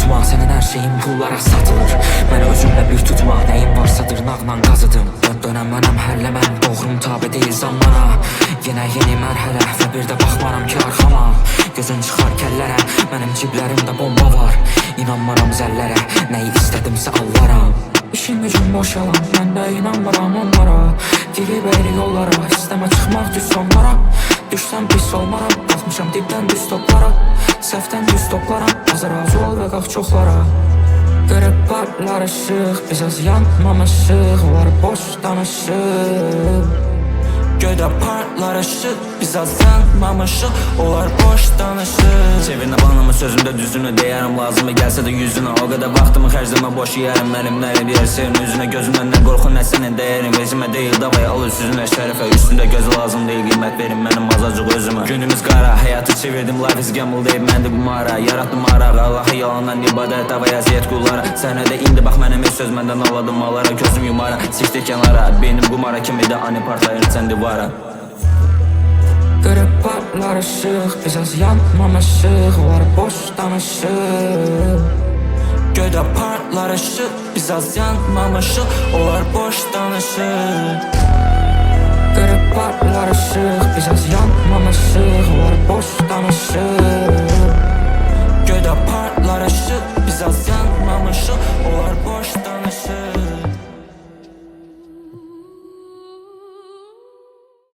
unutma, senin her şeyin pullara satılır. Mən özümlə bir tutma, nəyim varsa dırnaqla qazıdım. Dönəm mənəm, hərləməm, doğrum tabi deyil zamana. Yenə yeni mərhələ və bir də baxmaram ki arxama. Gözün çıxar kəllərə, mənim ciblərimdə bomba var. İnanmaram zəllərə, nəyi istədimsə allaram. İşim gücüm boş yalan, mən də inanmaram onlara. Girib əyri yollara, istəmə çıxmaq düz sonlara. Düşsəm pis olmaram, qalxmışam dibdən düz toplara. Səhvdən düz toplaram, azı razı ol və qalx çoxlara. Qırıb parlar ışıq, biz az yanmamışıq, var boş danışıq. Göydə parlar ışıq, biz az yanmamışıq, onlar boş danışır. Çevirnə banımı sözümdə düzünü deyərəm, lazımı gəlsə də yüzünə. O qədər vaxtımı xərcləmə boş yiyərəm, mənim nə eləyər sevin üzünə. Gözümdən nə qorxu, nə sənin dəyərin, vecimə deyil davay al üstünə şərəfə. Üstündə gözü lazım deyil, qiymət verin mənim azacıq özümə. Günümüz qara, həyatı çevirdim, life is gamble deyib məndə qumara. Yaratdım maraq, Allahı yalandan ibadət, davay əziyyət qullara. Səhnədə indi bax mənim heç söz məndən aladım mallara. Gözüm yumara, sikdir kənara, beynim qumara kimi də ani partlayır sən divara. Qırıb parlar ışıq, biz az yanmamışıq, var boş danışıq. Göydə parlar ışıq, biz az yanmamışıq, onlar boş danışır. Qırıb parlar ışıq, biz az yanmamışıq, var boş danışıq.